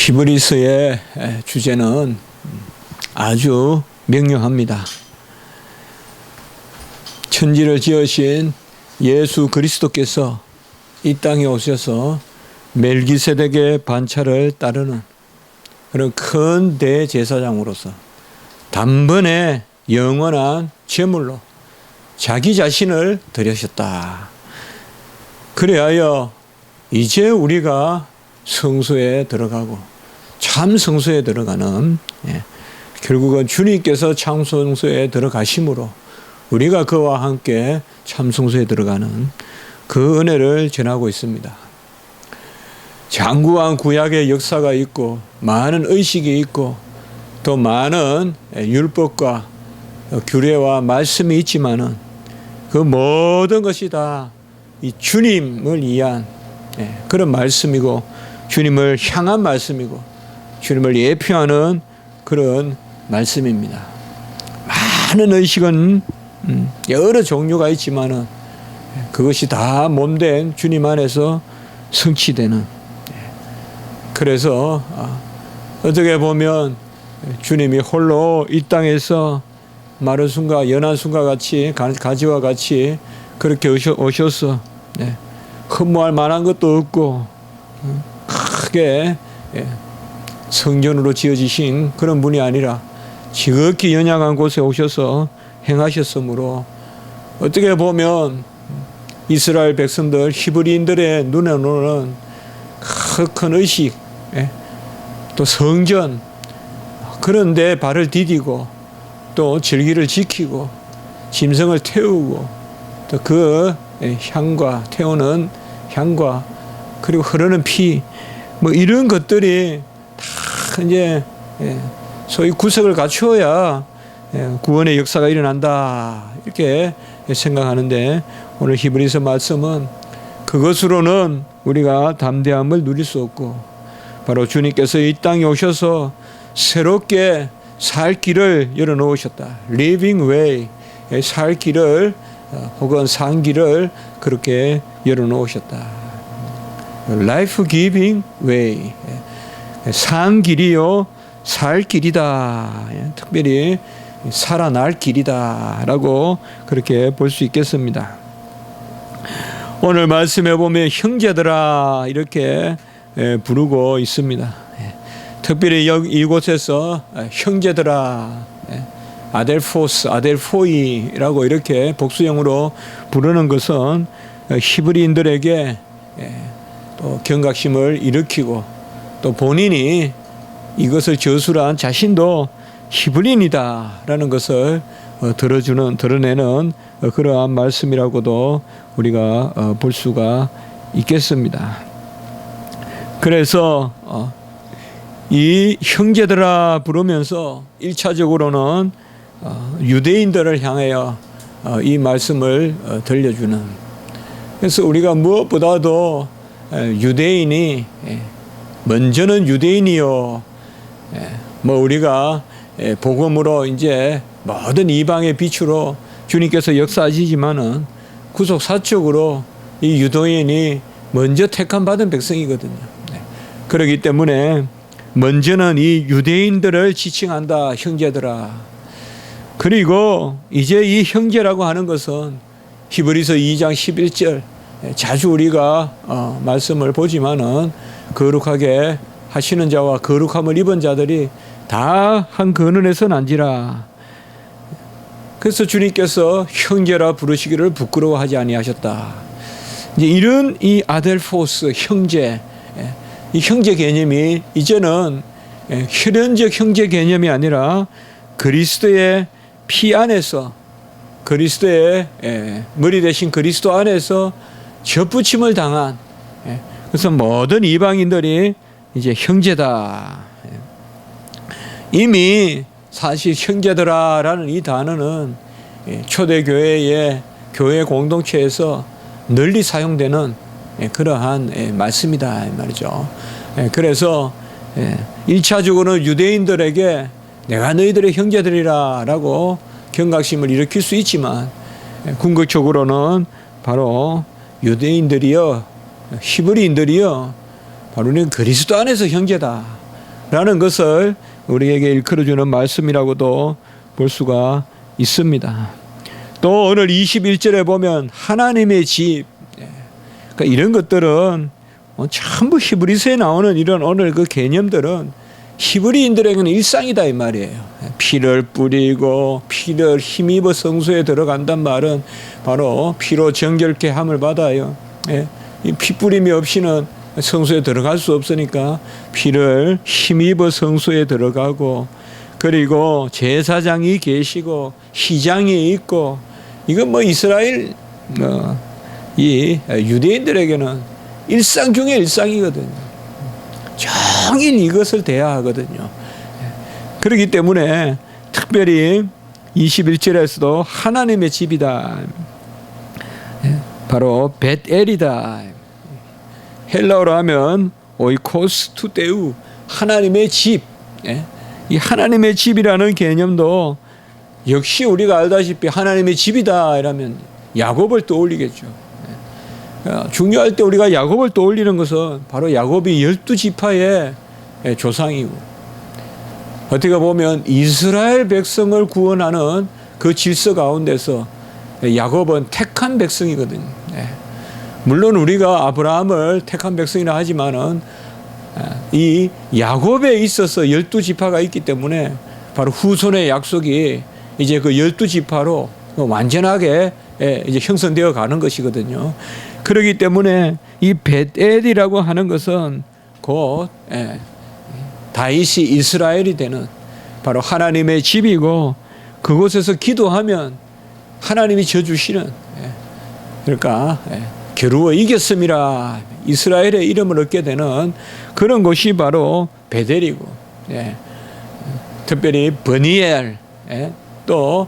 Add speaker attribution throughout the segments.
Speaker 1: 히브리서의 주제는 아주 명료합니다. 천지를 지으신 예수 그리스도께서 이 땅에 오셔서 멜기세덱의 반차를 따르는 그런 큰 대제사장으로서 단번에 영원한 제물로 자기 자신을 드리셨다. 그래야 이제 우리가 성소에 들어가고 참 성소에 들어가는 결국은 주님께서 참 성소에 들어가심으로 우리가 그와 함께 참 성소에 들어가는 그 은혜를 전하고 있습니다. 장구한 구약의 역사가 있고 많은 의식이 있고 또 많은 율법과 규례와 말씀이 있지만은 그 모든 것이 다 이 주님을 위한 그런 말씀이고 주님을 향한 말씀이고 주님을 예표하는 그런 말씀입니다. 많은 의식은 여러 종류가 있지만은 그것이 다 몸된 주님 안에서 성취되는. 그래서 어떻게 보면 주님이 홀로 이 땅에서 마른 순과 연한 순과 같이 가지와 같이 그렇게 오셔서 흠모할 만한 것도 없고 크게 성전으로 지어지신 그런 분이 아니라 지극히 연약한 곳에 오셔서 행하셨으므로 어떻게 보면 이스라엘 백성들 히브리인들의 눈에는 큰 의식 또 성전 그런데 발을 디디고 또 절기를 지키고 짐승을 태우고 또 그 향과 태우는 향과 그리고 흐르는 피 뭐 이런 것들이 다 이제 소위 구석을 갖추어야 구원의 역사가 일어난다 이렇게 생각하는데 오늘 히브리서 말씀은 그것으로는 우리가 담대함을 누릴 수 없고 바로 주님께서 이 땅에 오셔서 새롭게 살 길을 열어놓으셨다. Living way, 살 길을 혹은 산 길을 그렇게 열어놓으셨다. Life giving way, 산 길이요 살 길이다. 특별히 살아날 길이다라고 그렇게 볼 수 있겠습니다. 오늘 말씀해 보면 형제들아 이렇게 부르고 있습니다. 특별히 이곳에서 형제들아 아델포스, 아델포이라고 이렇게 복수형으로 부르는 것은 히브리인들에게 또 경각심을 일으키고 또 본인이 이것을 저술한 자신도 히브리인이다라는 것을 드러내는 그러한 말씀이라고도 우리가 볼 수가 있겠습니다. 그래서 이 형제들아 부르면서 1차적으로는 유대인들을 향하여 이 말씀을 들려주는. 그래서 우리가 무엇보다도 유대인이 먼저는 유대인이요. 뭐 우리가 복음으로 이제 모든 이방의 빛으로 주님께서 역사하시지만은 구속사적으로 이 유대인이 먼저 택함 받은 백성이거든요. 그렇기 때문에 먼저는 이 유대인들을 지칭한다, 형제들아. 그리고 이제 이 형제라고 하는 것은 히브리서 2장 11절 자주 우리가 말씀을 보지만은 거룩하게 하시는 자와 거룩함을 입은 자들이 다 한 근원에서 난지라. 그래서 주님께서 형제라 부르시기를 부끄러워하지 아니하셨다. 이제 이런 이 아델포스 형제, 이 형제 개념이 이제는 혈연적 형제 개념이 아니라 그리스도의 피 안에서 그리스도의 머리 대신 그리스도 안에서 접붙임을 당한 그래서 모든 이방인들이 이제 형제다. 이미 사실 형제들아라는 이 단어는 초대교회의 교회 공동체에서 널리 사용되는 그러한 말씀이다 말이죠. 그래서 1차적으로는 유대인들에게 내가 너희들의 형제들이라 라고 경각심을 일으킬 수 있지만 궁극적으로는 바로 유대인들이요 히브리인들이요 바로 우리는 그리스도 안에서 형제다. 라는 것을 우리에게 일컬어주는 말씀이라고도 볼 수가 있습니다. 또 오늘 21절에 보면 하나님의 집, 그러니까 이런 것들은 전부 히브리서에 나오는 이런 오늘 그 개념들은 히브리인들에게는 일상이다 이 말이에요. 피를 뿌리고 피를 힘입어 성소에 들어간단 말은 바로 피로 정결케 함을 받아요. 이 피 뿌림이 없이는 성소에 들어갈 수 없으니까 피를 힘입어 성소에 들어가고, 그리고 제사장이 계시고 희장이 있고, 이건 뭐 이스라엘 이 유대인들에게는 일상 중에 일상이거든요. 종일 이것을 대해야 하거든요. 그렇기 때문에 특별히 21절에서도 하나님의 집이다, 바로 벳엘이다. 헬라어로 하면 오이코스 투데우, 하나님의 집. 이 하나님의 집이라는 개념도 역시 우리가 알다시피 하나님의 집이다 이러면 야곱을 떠올리겠죠. 중요할 때 우리가 야곱을 떠올리는 것은 바로 야곱이 12지파의 조상이고, 어떻게 보면 이스라엘 백성을 구원하는 그 질서 가운데서 야곱은 택한 백성이거든요. 물론 우리가 아브라함을 택한 백성이라 하지만은 이 야곱에 있어서 12지파가 있기 때문에 바로 후손의 약속이 이제 그 12지파로 완전하게 이제 형성되어 가는 것이거든요. 그렇기 때문에 이 벳엘이라고 하는 것은 곧 다윗이 이스라엘이 되는 바로 하나님의 집이고, 그곳에서 기도하면 하나님이 져주시는, 그러니까 겨루어 이겼음이라 이스라엘의 이름을 얻게 되는 그런 곳이 바로 벳엘이고, 특별히 버니엘, 또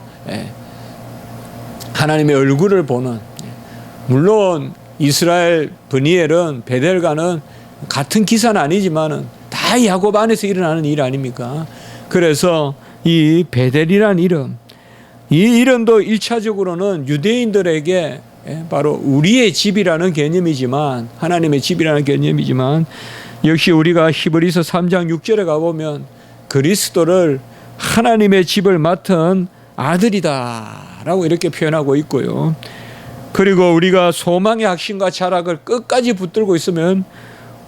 Speaker 1: 하나님의 얼굴을 보는, 물론 이스라엘 버니엘은 벳엘과는 같은 기사는 아니지만은 다 야곱 안에서 일어나는 일 아닙니까? 그래서 이 벳엘이라는 이름, 이 이름도 1차적으로는 유대인들에게 바로 우리의 집이라는 개념이지만, 하나님의 집이라는 개념이지만, 역시 우리가 히브리서 3장 6절에 가보면 그리스도를 하나님의 집을 맡은 아들이다 라고 이렇게 표현하고 있고요. 그리고 우리가 소망의 확신과 자락을 끝까지 붙들고 있으면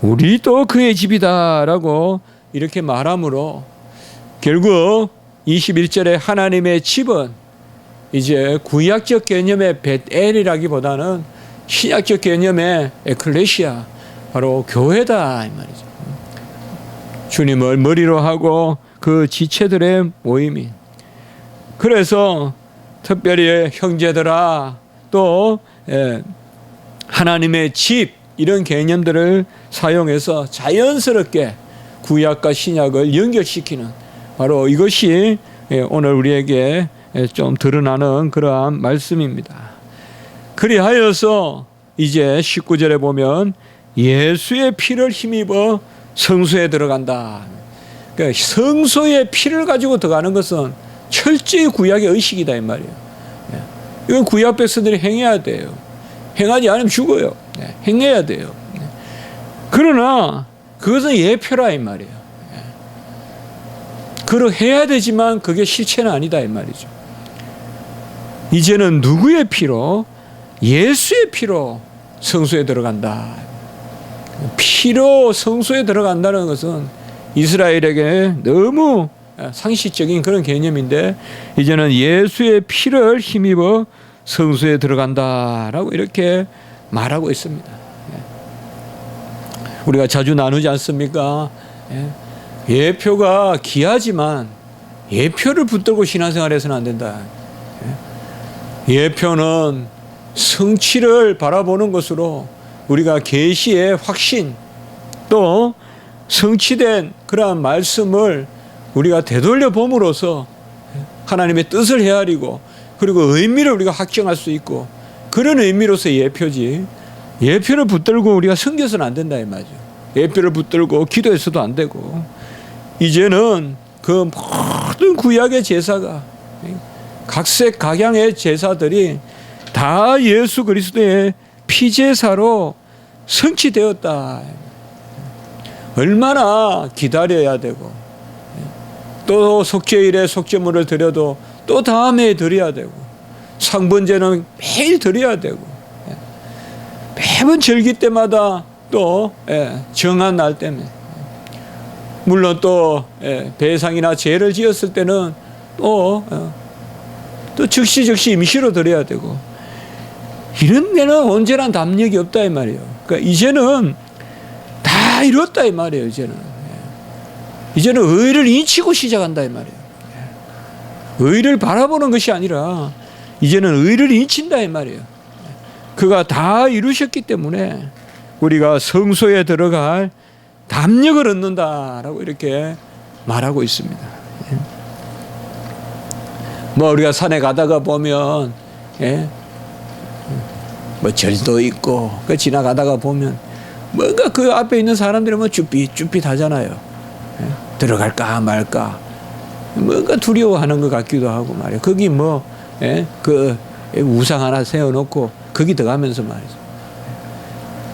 Speaker 1: 우리도 그의 집이다 라고 이렇게 말하므로, 결국 21절에 하나님의 집은 이제 구약적 개념의 벳엘이라기보다는 신약적 개념의 에클레시아, 바로 교회다 이 말이죠. 주님을 머리로 하고 그 지체들의 모임이. 그래서 특별히 형제들아, 또 하나님의 집, 이런 개념들을 사용해서 자연스럽게 구약과 신약을 연결시키는, 바로 이것이 오늘 우리에게 좀 드러나는 그러한 말씀입니다. 그리하여서 이제 19절에 보면 예수의 피를 힘입어 성소에 들어간다. 그러니까 성소의 피를 가지고 들어가는 것은 철저히 구약의 의식이다 이 말이에요. 이건 구약 백성들이 행해야 돼요. 행하지 않으면 죽어요. 행해야 돼요. 그러나 그것은 예표라 이 말이에요. 그렇게 해야 되지만 그게 실체는 아니다 이 말이죠. 이제는 누구의 피로? 예수의 피로 성소에 들어간다. 피로 성소에 들어간다는 것은 이스라엘에게 너무 상식적인 그런 개념인데, 이제는 예수의 피를 힘입어 성소에 들어간다라고 이렇게 말하고 있습니다. 우리가 자주 나누지 않습니까? 예표가 귀하지만 예표를 붙들고 신앙생활해서는 안 된다. 예표는 성취를 바라보는 것으로 우리가 계시의 확신, 또 성취된 그러한 말씀을 우리가 되돌려 봄으로써 하나님의 뜻을 헤아리고, 그리고 의미를 우리가 확정할 수 있고, 그런 의미로서 예표지, 예표를 붙들고 우리가 섬겨서는 안 된다 이 말이죠. 예표를 붙들고 기도해서도 안 되고, 이제는 그 모든 구약의 제사가, 각색 각양의 제사들이 다 예수 그리스도의 피제사로 성취되었다. 얼마나 기다려야 되고, 또 속죄일에 속죄물을 드려도 또 다음 해에 드려야 되고, 상번제는 매일 드려야 되고, 매번 절기 때마다 또 정한 날 때문에, 물론 또 배상이나 죄를 지었을 때는 또 즉시 임시로 드려야 되고, 이런 데는 언제나 담력이 없다 이 말이에요. 그러니까 이제는 다 이뤘다 이 말이에요. 이제는 의를 인치고 시작한다 이 말이에요. 의를 바라보는 것이 아니라 이제는 의를 인친다 이 말이에요. 그가 다 이루셨기 때문에 우리가 성소에 들어갈 담력을 얻는다라고 이렇게 말하고 있습니다. 뭐 우리가 산에 가다가 보면 뭐 절도 있고 지나가다가 보면 뭔가 그 앞에 있는 사람들은 뭐 쭈삣쭈삣 하잖아요. 들어갈까 말까 뭔가 두려워하는 것 같기도 하고 말이에요. 거기 뭐 그 우상 하나 세워놓고 거기 들어가면서 말이죠.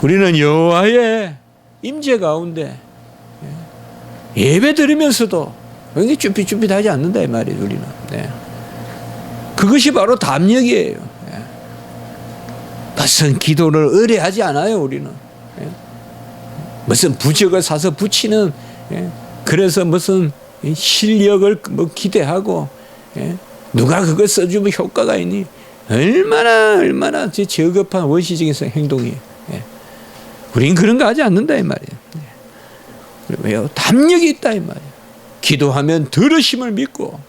Speaker 1: 우리는 여호와의 임재 가운데 예배 드리면서도 굉장히 쭈삣쭈삣하지 않는다 이 말이에요. 우리는 그것이 바로 담력이에요. 무슨 기도를 의뢰하지 않아요. 우리는 무슨 부적을 사서 붙이는 그래서 무슨 실력을 뭐 기대하고 누가 그걸 써주면 효과가 있니? 얼마나 저급한 원시적인 행동이에요. 우린 그런 거 하지 않는다 이 말이에요. 왜요? 담력이 있다 이 말이에요. 기도하면 들으심을 믿고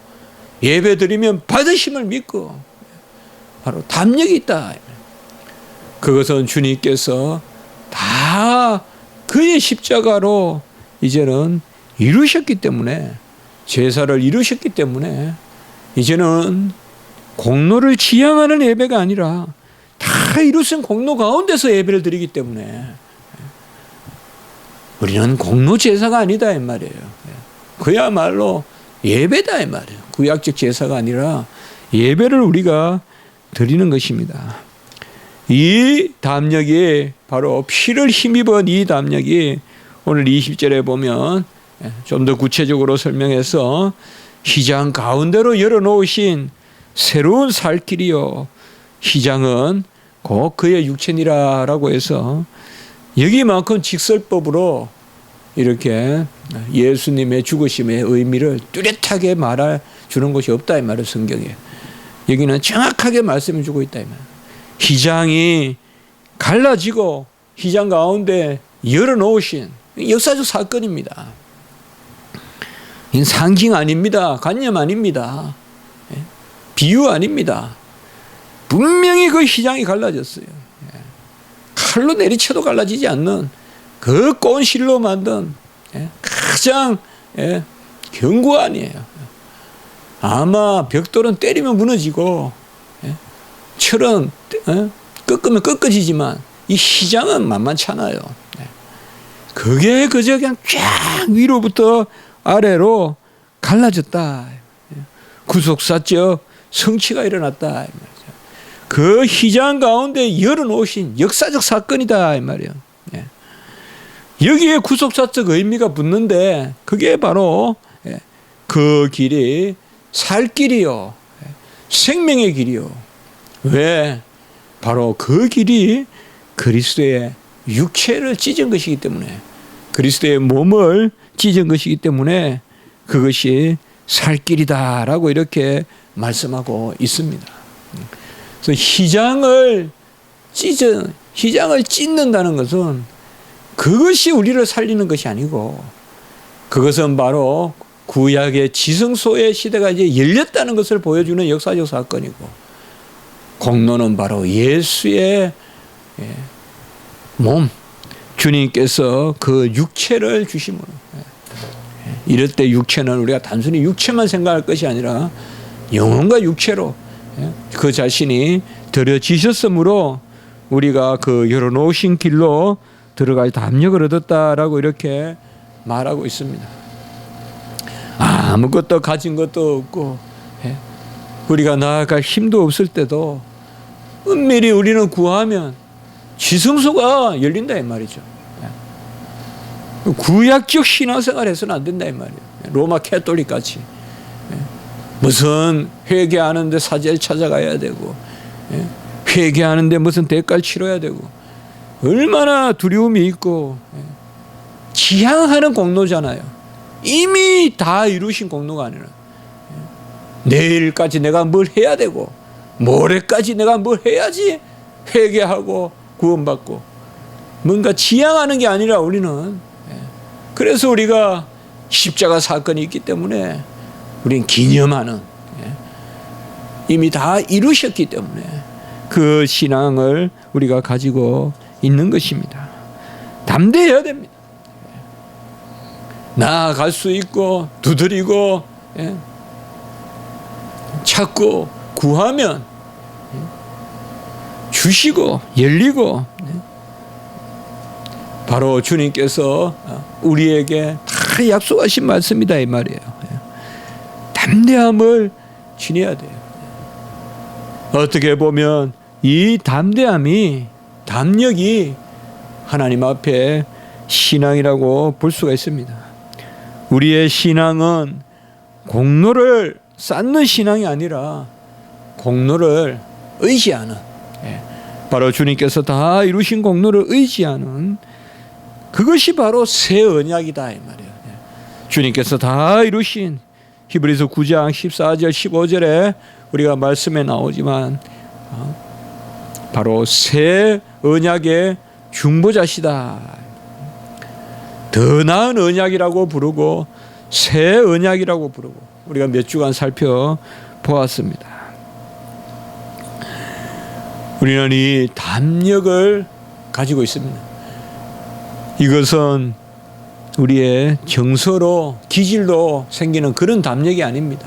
Speaker 1: 예배 드리면 받으심을 믿고 바로 담력이 있다. 그것은 주님께서 다 그의 십자가로 이제는 이루셨기 때문에, 제사를 이루셨기 때문에 이제는 공로를 지향하는 예배가 아니라 다 이루신 공로 가운데서 예배를 드리기 때문에 우리는 공로 제사가 아니다 이 말이에요. 그야말로 예배다 이 말이에요. 구약적 제사가 아니라 예배를 우리가 드리는 것입니다. 이 담력이 바로 피를 힘입은 이 담력이 오늘 20절에 보면 좀 더 구체적으로 설명해서 휘장 가운데로 열어놓으신 새로운 살 길이요, 휘장은 곧 그의 육체니라라고 해서 여기만큼 직설법으로 이렇게 예수님의 죽으심의 의미를 뚜렷하게 말해주는 것이 없다 이 말이에요. 성경에 여기는 정확하게 말씀해 주고 있다 이 말이에요. 휘장이 갈라지고 휘장 가운데 열어놓으신 역사적 사건입니다. 이건 상징 아닙니다. 관념 아닙니다. 비유 아닙니다. 분명히 그 휘장이 갈라졌어요. 칼로 내리쳐도 갈라지지 않는 그 꼰실로 만든 가장 견고한이에요. 아마 벽돌은 때리면 무너지고 철은 꺾으면 꺾어지지만 이 휘장은 만만치 않아요. 그게 그저 그냥 쫙 위로부터 아래로 갈라졌다. 구속사적 성취가 일어났다. 그 휘장 가운데 열어놓으신 역사적 사건이다 이 말이에요. 여기에 구속사적 의미가 붙는데 그게 바로 그 길이 살 길이요, 생명의 길이요. 왜? 바로 그 길이 그리스도의 육체를 찢은 것이기 때문에, 그리스도의 몸을 찢은 것이기 때문에 그것이 살 길이다라고 이렇게 말씀하고 있습니다. 그래서 휘장을 찢는다는 것은 그것이 우리를 살리는 것이 아니고, 그것은 바로 구약의 지성소의 시대가 이제 열렸다는 것을 보여주는 역사적 사건이고, 공로는 바로 예수의 몸, 주님께서 그 육체를 주심으로, 이럴 때 육체는 우리가 단순히 육체만 생각할 것이 아니라 영혼과 육체로 그 자신이 드려지셨으므로 우리가 그 열어놓으신 길로 들어갈 담력을 얻었다라고 이렇게 말하고 있습니다. 아무것도 가진 것도 없고 우리가 나아갈 힘도 없을 때도 은밀히 우리는 구하면 지성소가 열린다 이 말이죠. 구약적 신앙생활 해서는 안 된다 이 말이에요. 로마 캐톨릭 같이 무슨 회개하는데 사제를 찾아가야 되고 회개하는데 무슨 대가를 치러야 되고 얼마나 두려움이 있고 지향하는 공로잖아요. 이미 다 이루신 공로가 아니라 내일까지 내가 뭘 해야 되고 모레까지 내가 뭘 해야지 회개하고 구원받고 뭔가 지향하는 게 아니라 우리는 그래서 우리가 십자가 사건이 있기 때문에 우리는 기념하는 이미 다 이루셨기 때문에 그 신앙을 우리가 가지고 있는 것입니다. 담대해야 됩니다. 나아갈 수 있고 두드리고 찾고 구하면 주시고 열리고 바로 주님께서 우리에게 다 약속하신 말씀이다 이 말이에요. 담대함을 지녀야 돼요. 어떻게 보면 이 담력이 하나님 앞에 신앙이라고 볼 수가 있습니다. 우리의 신앙은 공로를 쌓는 신앙이 아니라 공로를 의지하는, 바로 주님께서 다 이루신 공로를 의지하는 그것이 바로 새 언약이다 이 말이에요. 주님께서 다 이루신 히브리서 9장 14절 15절에 우리가 말씀에 나오지만 바로 새 언약의 중보자시다. 더 나은 언약이라고 부르고 새 언약이라고 부르고 우리가 몇 주간 살펴보았습니다. 우리는 이 담력을 가지고 있습니다. 이것은 우리의 정서로 기질로 생기는 그런 담력이 아닙니다.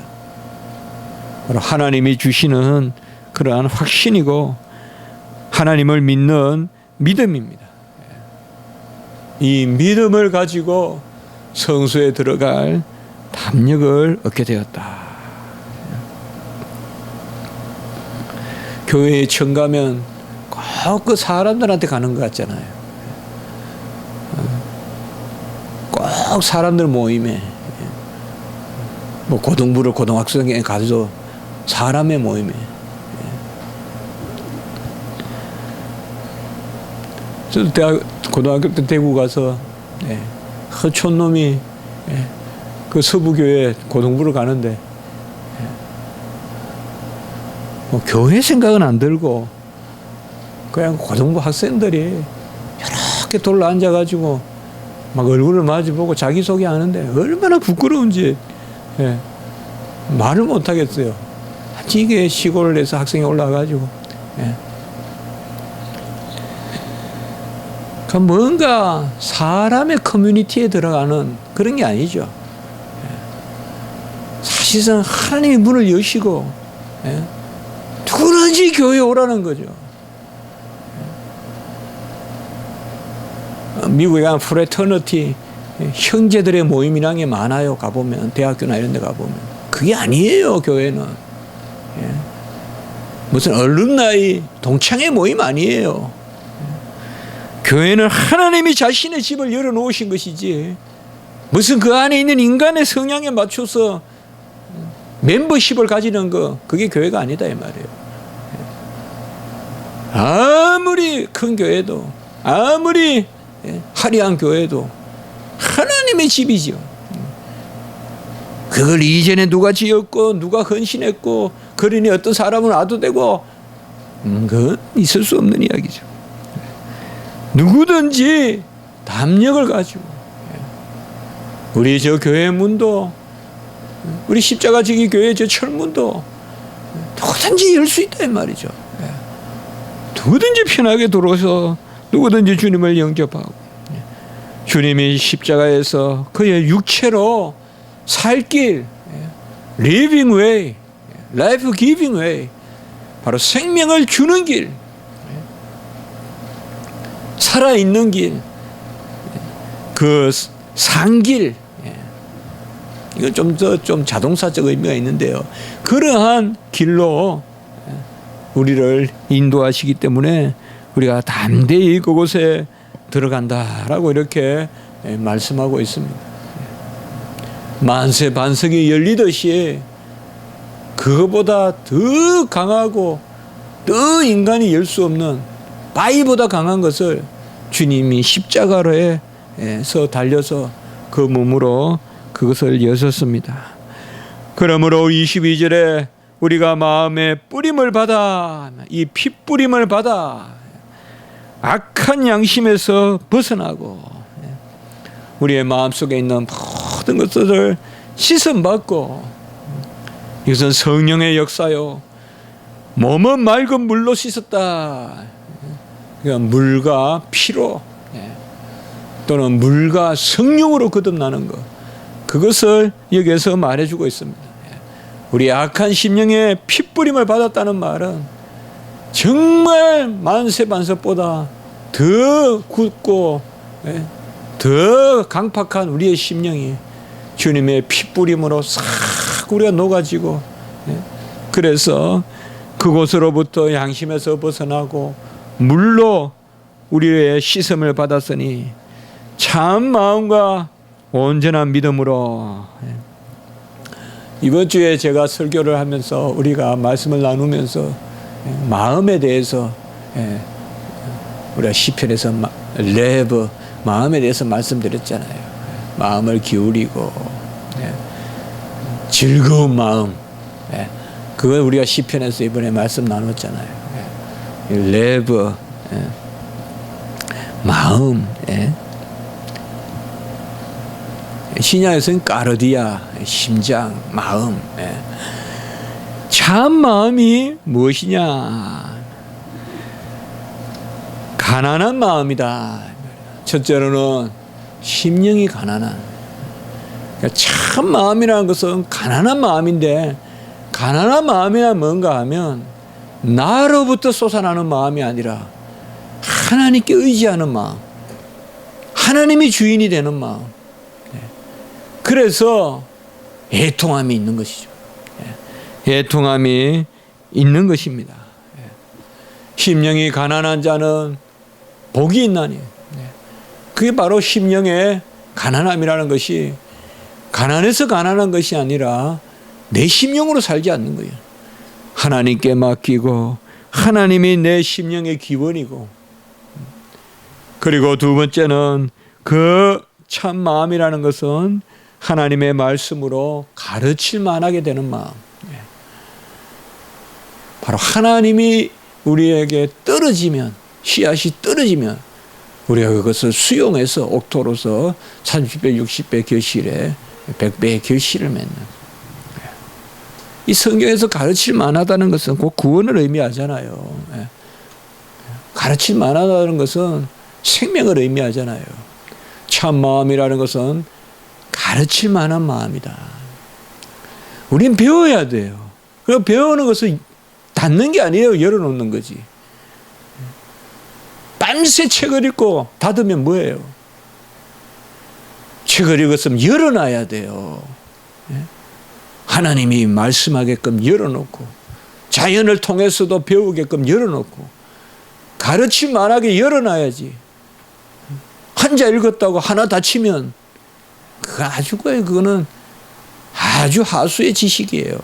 Speaker 1: 바로 하나님이 주시는 그러한 확신이고 하나님을 믿는 믿음입니다. 이 믿음을 가지고 성소에 들어갈 담력을 얻게 되었다. 교회에 처음 가면 꼭 그 사람들한테 가는 것 같잖아요. 꼭 사람들 모임에, 뭐 고등부를 고등학생에 가도 사람의 모임에. 저도 고등학교 때 대구 가서 허촌놈이 그 서부교회 고등부를 가는데 뭐 교회 생각은 안 들고 그냥 고등부 학생들이 이렇게 돌로 앉아가지고 막 얼굴을 마주보고 자기소개하는데 얼마나 부끄러운지 말을 못하겠어요. 이게 시골에서 학생이 올라와가지고 그 뭔가 사람의 커뮤니티에 들어가는 그런 게 아니죠. 사실상 하나님이 문을 여시고 누구든지 교회에 오라는 거죠. 미국에 가면 프레터너티 형제들의 모임이라는 게 많아요. 가보면 대학교나 이런 데 가보면 그게 아니에요. 교회는 무슨 얼룸나이 동창회 모임 아니에요. 교회는 하나님이 자신의 집을 열어놓으신 것이지 무슨 그 안에 있는 인간의 성향에 맞춰서 멤버십을 가지는 거 그게 교회가 아니다 이 말이에요. 아무리 큰 교회도 아무리 화려한 교회도 하나님의 집이죠. 그걸 이전에 누가 지었고 누가 헌신했고 그러니 어떤 사람은 와도 되고 그건 있을 수 없는 이야기죠. 누구든지 담력을 가지고 우리 저 교회 문도 우리 십자가 지기 교회 저 철문도 누구든지 열 수 있다 이 말이죠. 누구든지 편하게 들어서 누구든지 주님을 영접하고 주님이 십자가에서 그의 육체로 살 길, living way, life giving way, 바로 생명을 주는 길, 살아있는 길, 그 산길, 이건 좀 자동사적 의미가 있는데요. 그러한 길로 우리를 인도하시기 때문에 우리가 담대히 그곳에 들어간다라고 이렇게 말씀하고 있습니다. 만세 반석이 열리듯이 그거보다 더 강하고 더 인간이 열 수 없는 바위보다 강한 것을 주님이 십자가로에서 달려서 그 몸으로 그것을 여셨습니다. 그러므로 22절에 우리가 마음에 뿌림을 받아, 이 핏뿌림을 받아 악한 양심에서 벗어나고 우리의 마음속에 있는 모든 것들을 씻음받고, 이것은 성령의 역사요, 몸은 맑은 물로 씻었다. 그러니까 물과 피로 또는 물과 성령으로 거듭나는 것, 그것을 여기에서 말해주고 있습니다. 우리 악한 심령의 핏부림을 받았다는 말은 정말 만세반석보다 더 굳고 더 강팍한 우리의 심령이 주님의 핏부림으로 싹 우리가 녹아지고, 그래서 그곳으로부터 양심에서 벗어나고 물로 우리의 씻음을 받았으니 참 마음과 온전한 믿음으로. 이번 주에 제가 설교를 하면서 우리가 말씀을 나누면서 마음에 대해서 우리가 시편에서 레브 마음에 대해서 말씀드렸잖아요. 마음을 기울이고 즐거운 마음, 그걸 우리가 시편에서 이번에 말씀 나눴잖아요. 레브 마음, 신약에서는 까르디아 심장, 마음. 참 마음이 무엇이냐? 가난한 마음이다. 첫째로는 심령이 가난한. 그러니까 참 마음이라는 것은 가난한 마음인데, 가난한 마음이란 뭔가 하면 나로부터 솟아나는 마음이 아니라 하나님께 의지하는 마음, 하나님이 주인이 되는 마음. 그래서 애통함이 있는 것이죠. 애통함이 있는 것입니다. 심령이 가난한 자는 복이 있나니. 그게 바로 심령의 가난함이라는 것이 가난해서 가난한 것이 아니라 내 심령으로 살지 않는 거예요. 하나님께 맡기고 하나님이 내 심령의 기원이고, 그리고 두 번째는 그 참 마음이라는 것은 하나님의 말씀으로 가르칠 만하게 되는 마음. 바로 하나님이 우리에게 떨어지면, 씨앗이 떨어지면 우리가 그것을 수용해서 옥토로서 30배, 60배 결실에 100배의 결실을 맺는. 이 성경에서 가르칠 만하다는 것은 곧 구원을 의미하잖아요. 가르칠 만하다는 것은 생명을 의미하잖아요. 참 마음이라는 것은 가르칠 만한 마음이다. 우린 배워야 돼요. 그리고 배우는 것은 닫는 게 아니에요. 열어놓는 거지. 밤새 책을 읽고 닫으면 뭐예요? 책을 읽었으면 열어놔야 돼요. 하나님이 말씀하게끔 열어놓고, 자연을 통해서도 배우게끔 열어놓고, 가르칠 만하게 열어놔야지. 한자 읽었다고 하나 다치면 그거 아주 거예요. 그거는 아주 하수의 지식이에요.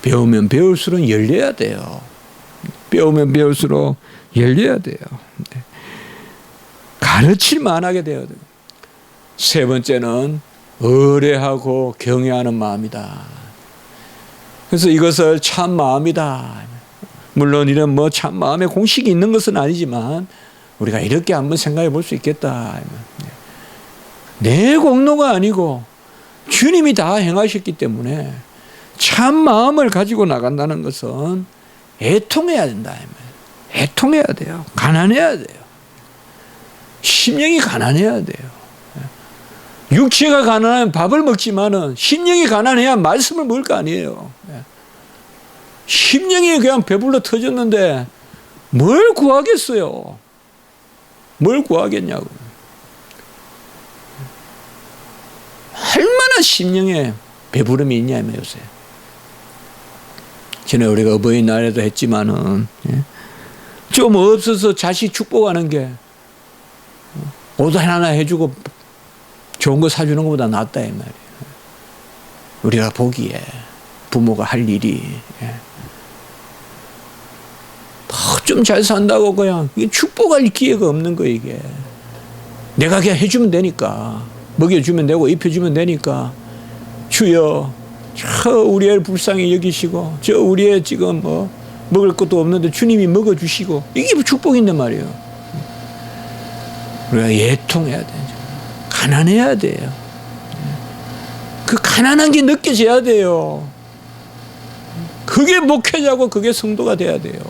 Speaker 1: 배우면 배울수록 열려야 돼요. 배우면 배울수록 열려야 돼요. 가르칠 만하게 되어야 돼요. 세 번째는 의뢰하고 경외하는 마음이다. 그래서 이것을 참 마음이다. 물론 이런 뭐 참 마음의 공식이 있는 것은 아니지만 우리가 이렇게 한번 생각해 볼 수 있겠다. 내 공로가 아니고 주님이 다 행하셨기 때문에 참 마음을 가지고 나간다는 것은 애통해야 된다. 애통해야 돼요. 가난해야 돼요. 심령이 가난해야 돼요. 육체가 가난하면 밥을 먹지만은 심령이 가난해야 말씀을 먹을 거 아니에요. 심령이 그냥 배불러 터졌는데 뭘 구하겠어요? 뭘 구하겠냐고. 얼마나 심령에 배부름이 있냐면 요새. 전에 우리가 어버이날에도 했지만은 좀 없어서 자식 축복하는 게 옷 하나 해주고 좋은 거 사주는 것보다 낫다 이 말이에요. 우리가 보기에 부모가 할 일이 좀 잘 산다고 그냥 이게 축복할 기회가 없는 거예요. 이게 내가 그냥 해주면 되니까, 먹여주면 되고 입혀주면 되니까, 주여 저 우리 애를 불쌍히 여기시고 저 우리 애 지금 뭐 먹을 것도 없는데 주님이 먹어주시고, 이게 축복인데 말이에요. 우리가 예통해야 돼요. 가난해야 돼요. 그 가난한 게 느껴져야 돼요. 그게 목회자고 그게 성도가 돼야 돼요.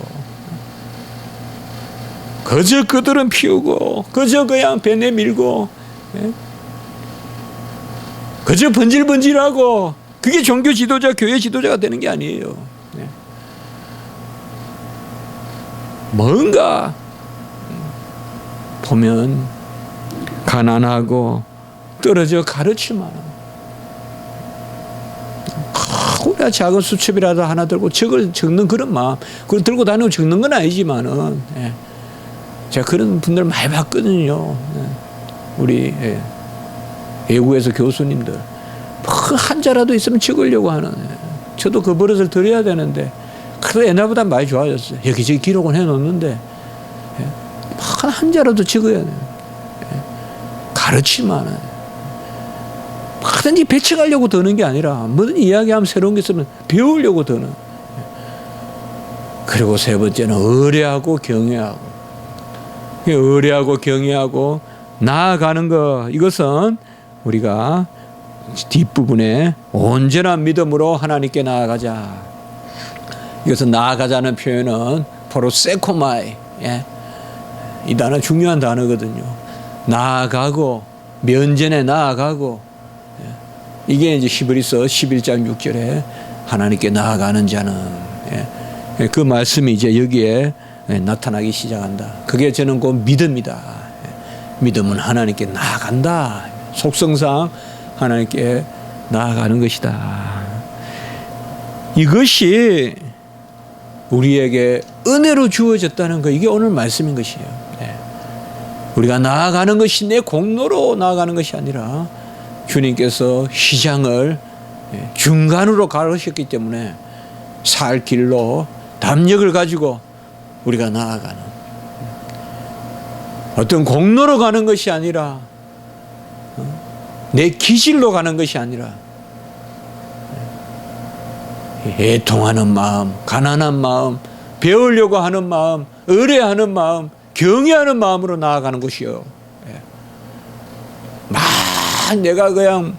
Speaker 1: 그저 그들은 피우고 그저 그냥 배 내밀고 그저 번질번질하고 그게 종교 지도자, 교회 지도자가 되는 게 아니에요. 뭔가 보면 가난하고 떨어져 가르칠 만한, 우리가 작은 수첩이라도 하나 들고 적는 그런 마음, 그걸 들고 다니고 적는 건 아니지만은, 제가 그런 분들 많이 봤거든요. 우리 외국에서 교수님들 뭐 한자라도 있으면 적으려고 하는, 저도 그 버릇을 들여야 되는데 그래도 옛날보다 많이 좋아졌어요. 여기저기 기록은 해놓는데 한자라도 적어야 돼요. 가르칠 만한, 뭐든지 배척하려고 드는 게 아니라 뭐든 이야기하면 새로운 게 있으면 배우려고 드는. 그리고 세 번째는 의뢰하고 경외하고. 의뢰하고 경외하고 나아가는 것, 이것은 우리가 뒷부분에 온전한 믿음으로 하나님께 나아가자. 이것은 나아가자는 표현은 바로 세코마이, 이 단어 중요한 단어거든요. 나아가고 면전에 나아가고, 이게 이제 히브리서 11장 6절에 하나님께 나아가는 자는, 그 말씀이 이제 여기에 나타나기 시작한다. 그게 저는 그 믿음이다. 믿음은 하나님께 나아간다. 속성상 하나님께 나아가는 것이다. 이것이 우리에게 은혜로 주어졌다는 거, 이게 오늘 말씀인 것이에요. 우리가 나아가는 것이 내 공로로 나아가는 것이 아니라 주님께서 시장을 중간으로 가르셨기 때문에 살 길로 담력을 가지고 우리가 나아가는, 어떤 공로로 가는 것이 아니라 내 기질로 가는 것이 아니라 애통하는 마음, 가난한 마음, 배우려고 하는 마음, 의뢰하는 마음, 경외하는 마음으로 나아가는 것이요. 내가 그냥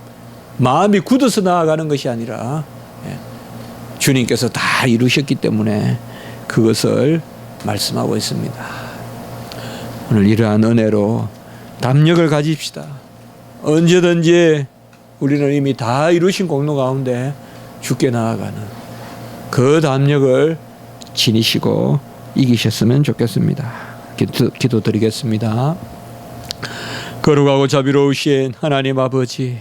Speaker 1: 마음이 굳어서 나아가는 것이 아니라 주님께서 다 이루셨기 때문에 그것을 말씀하고 있습니다. 오늘 이러한 은혜로 담력을 가집시다. 언제든지 우리는 이미 다 이루신 공로 가운데 주께 나아가는 그 담력을 지니시고 이기셨으면 좋겠습니다. 기도드리겠습니다. 거룩하고 자비로우신 하나님 아버지,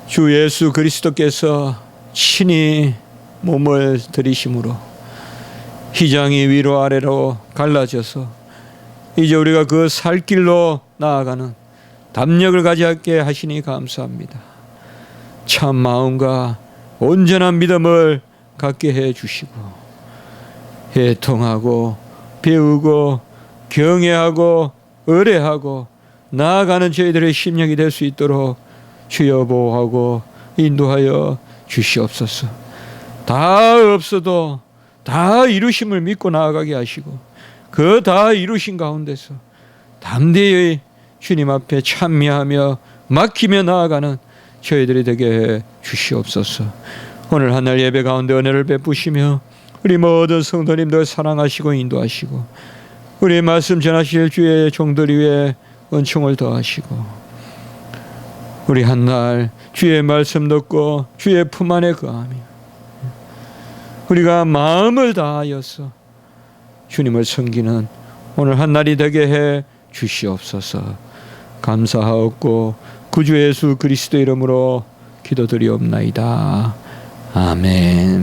Speaker 1: 주 예수 그리스도께서 친히 몸을 들이심으로 휘장이 위로 아래로 갈라져서 이제 우리가 그 살 길로 나아가는 담력을 가지게 하시니 감사합니다. 참 마음과 온전한 믿음을 갖게 해 주시고 애통하고 배우고 경외하고 의뢰하고 나아가는 저희들의 심령이 될 수 있도록 주여 보호하고 인도하여 주시옵소서. 다 없어도 다 이루심을 믿고 나아가게 하시고 그 다 이루신 가운데서 담대히 주님 앞에 찬미하며 맡기며 나아가는 저희들이 되게 해 주시옵소서. 오늘 한날 예배 가운데 은혜를 베푸시며 우리 모든 성도님들 사랑하시고 인도하시고 우리의 말씀 전하실 주의 종들 위에 은총을 더하시고 우리 한날 주의 말씀 듣고 주의 품 안에 거하며 우리가 마음을 다하여서 주님을 섬기는 오늘 한날이 되게 해 주시옵소서. 감사하옵고 구주 예수 그리스도 이름으로 기도드리옵나이다. 아멘.